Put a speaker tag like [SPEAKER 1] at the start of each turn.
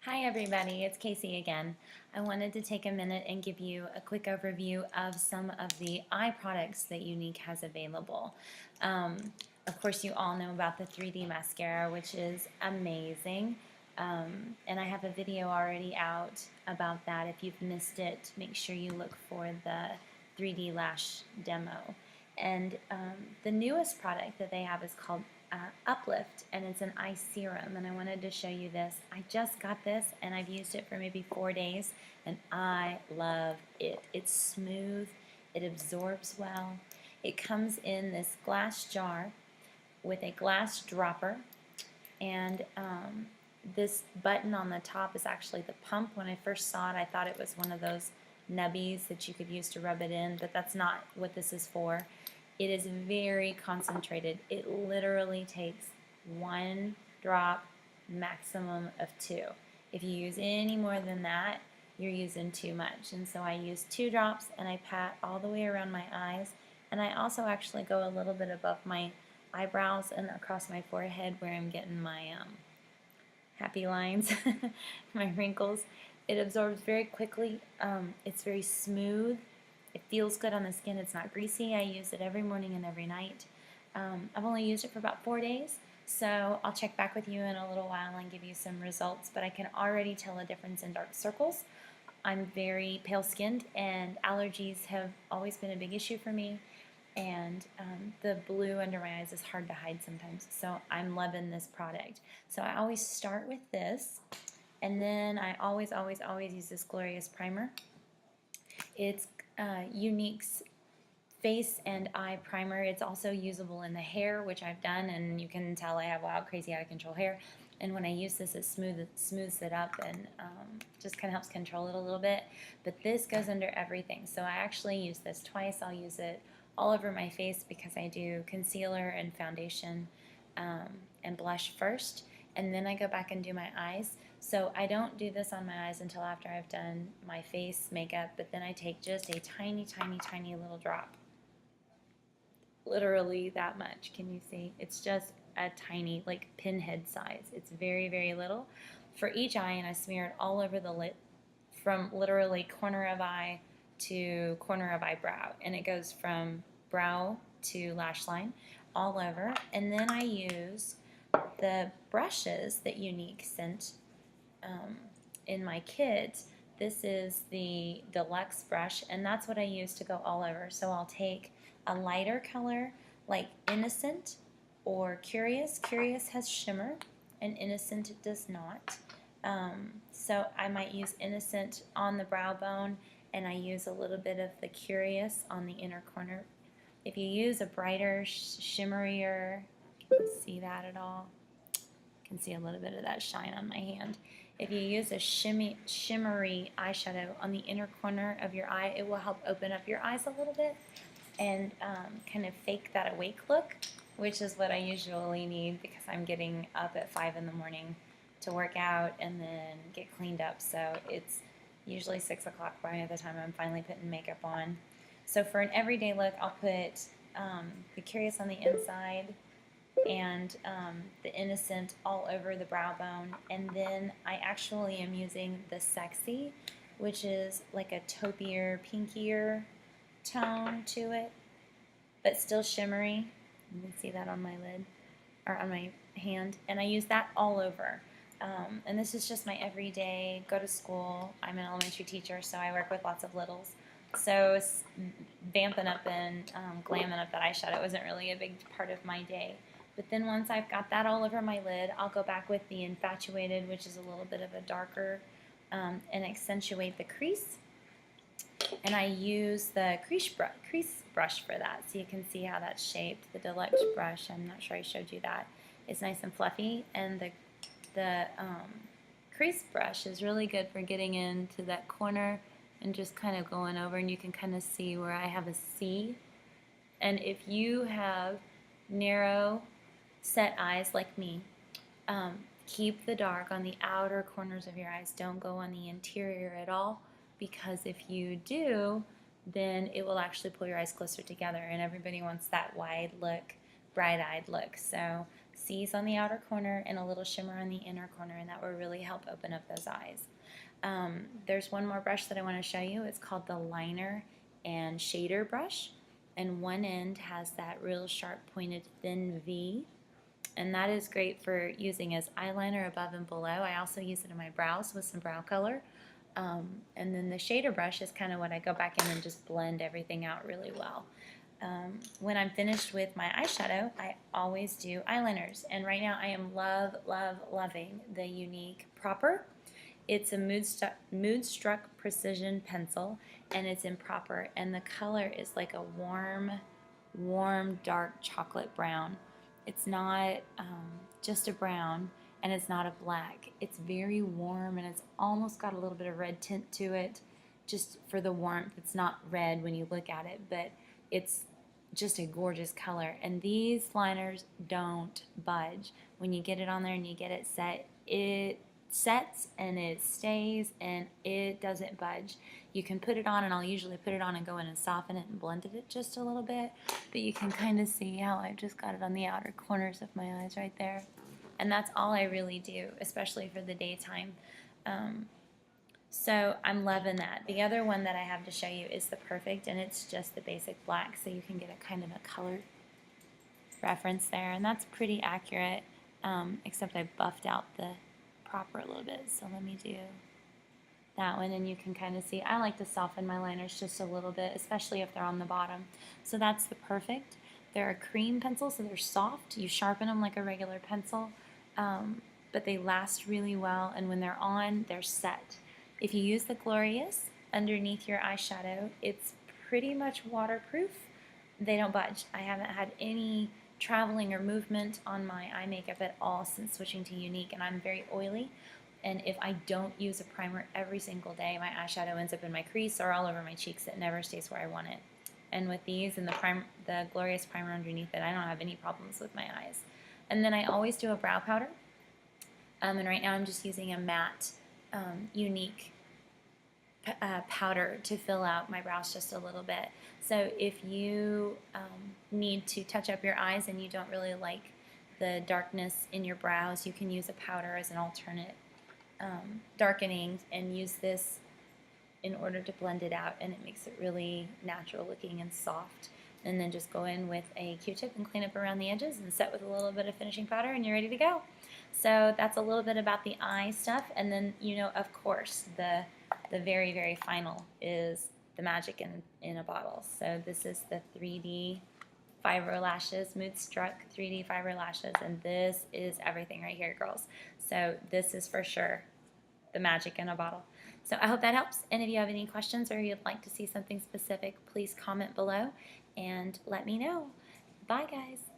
[SPEAKER 1] Hi everybody, it's Casey again. I wanted to take a minute and give you a quick overview of some of the eye products that Younique has available. Of course, you all know about the 3D mascara, which is amazing. And I have a video already out about that. If you've missed it, make sure you look for the 3D lash demo. And the newest product that they have is called Uplift, and it's an eye serum, and I wanted to show you this. I just got this and I've used it for maybe 4 days and I love it. It's smooth, it absorbs well. It comes in this glass jar with a glass dropper, and this button on the top is actually the pump. When I first saw it, I thought it was one of those nubbies that you could use to rub it in, but that's not what this is for. It is very concentrated. It literally takes 1 drop, maximum of 2. If you use any more than that, you're using too much. And so I use 2 drops and I pat all the way around my eyes. And I also actually go a little bit above my eyebrows and across my forehead where I'm getting my happy lines, my wrinkles. It absorbs very quickly. It's very smooth. It feels good on the skin. It's not greasy. I use it every morning and every night. I've only used it for about 4 days, so I'll check back with you in a little while and give you some results, but I can already tell a difference in dark circles. I'm very pale-skinned, and allergies have always been a big issue for me, and the blue under my eyes is hard to hide sometimes, so I'm loving this product. So I always start with this, and then I always use this Glorious Primer. It's Younique's face and eye primer. It's also usable in the hair, which I've done, and you can tell I have wild, crazy, out of control hair. And when I use this, it smooths it up and just kind of helps control it a little bit. But this goes under everything. So I actually use this twice. I'll use it all over my face because I do concealer and foundation and blush first, and then I go back and do my eyes. So I don't do this on my eyes until after I've done my face makeup, but then I take just a tiny little drop. Literally that much. Can you see? It's just a tiny, like pinhead size. It's very little for each eye, and I smear it all over the lid from literally corner of eye to corner of eyebrow, and it goes from brow to lash line all over. And then I use the brushes that Younique sent in my kit. This is the deluxe brush, and that's what I use to go all over. So I'll take a lighter color like Innocent or Curious. Curious has shimmer and Innocent does not. So I might use Innocent on the brow bone, and I use a little bit of the Curious on the inner corner. If you use a brighter, shimmerier, can you see that at all? Can see a little bit of that shine on my hand. If you use a shimmery eyeshadow on the inner corner of your eye, it will help open up your eyes a little bit and kind of fake that awake look, which is what I usually need because I'm getting up at 5 in the morning to work out and then get cleaned up. So it's usually 6 o'clock by the time I'm finally putting makeup on. So for an everyday look, I'll put the Curious on the inside and the Innocent all over the brow bone, and then I actually am using the Sexy, which is like a taupier, pinkier tone to it, but still shimmery. You can see that on my lid, or on my hand, and I use that all over. And this is just my everyday, go to school. I'm an elementary teacher, so I work with lots of littles. So vamping up and glamming up that eyeshadow isn't really a big part of my day. But then once I've got that all over my lid, I'll go back with the Infatuated, which is a little bit of a darker, and accentuate the crease. And I use the crease brush for that, so you can see how that's shaped. The deluxe brush, I'm not sure I showed you that. It's nice and fluffy, and the crease brush is really good for getting into that corner and just kind of going over, and you can kind of see where I have a C. And if you have narrow set eyes like me, keep the dark on the outer corners of your eyes. Don't go on the interior at all, because if you do, then it will actually pull your eyes closer together, and everybody wants that wide look, bright-eyed look. So see C's on the outer corner and a little shimmer on the inner corner, and that will really help open up those eyes. There's one more brush that I want to show you. It's called the liner and shader brush, and one end has that real sharp pointed thin V, and that is great for using as eyeliner above and below. I also use it in my brows with some brow color. And then the shader brush is kind of what I go back in and just blend everything out really well. When I'm finished with my eyeshadow, I always do eyeliners, and right now I am loving the Younique Proper. It's a Moodstruck Precision pencil, and it's in Proper, and the color is like a warm dark chocolate brown. It's not just a brown, and it's not a black. It's very warm, and it's almost got a little bit of red tint to it, just for the warmth. It's not red when you look at it, but it's just a gorgeous color. And these liners don't budge. When you get it on there and you get it set, it sets and it stays and it doesn't budge. You can put it on, and I'll usually put it on and go in and soften it and blended it just a little bit, but you can kind of see how I've just got it on the outer corners of my eyes right there. And that's all I really do, especially for the daytime. So I'm loving that. The other one that I have to show you is the Perfect, and it's just the basic black, so you can get a kind of a color reference there, and that's pretty accurate, except I buffed out the Proper a little bit. So let me do that one, and you can kind of see I like to soften my liners just a little bit, especially if they're on the bottom. So that's the Perfect. They're a cream pencil, so they're soft. You sharpen them like a regular pencil, but they last really well, and when they're on, they're set. If you use the Glorious underneath your eyeshadow, it's pretty much waterproof. They don't budge. I haven't had any traveling or movement on my eye makeup at all since switching to Younique, and I'm very oily, and if I don't use a primer every single day, my eyeshadow ends up in my crease or all over my cheeks. It never stays where I want it. And with these and the Glorious primer underneath it, I don't have any problems with my eyes. And then I always do a brow powder, and right now I'm just using a matte Younique powder to fill out my brows just a little bit. So if you need to touch up your eyes and you don't really like the darkness in your brows, you can use a powder as an alternate darkening, and use this in order to blend it out, and it makes it really natural looking and soft. And then just go in with a Q-tip and clean up around the edges and set with a little bit of finishing powder, and you're ready to go. So that's a little bit about the eye stuff, and then, you know, of course, the very final is the magic in a bottle. So this is the 3D Fiber Lashes, Moodstruck 3D Fiber Lashes, and this is everything right here, girls. So this is for sure the magic in a bottle. So I hope that helps, and if you have any questions or you'd like to see something specific, please comment below and let me know. Bye, guys.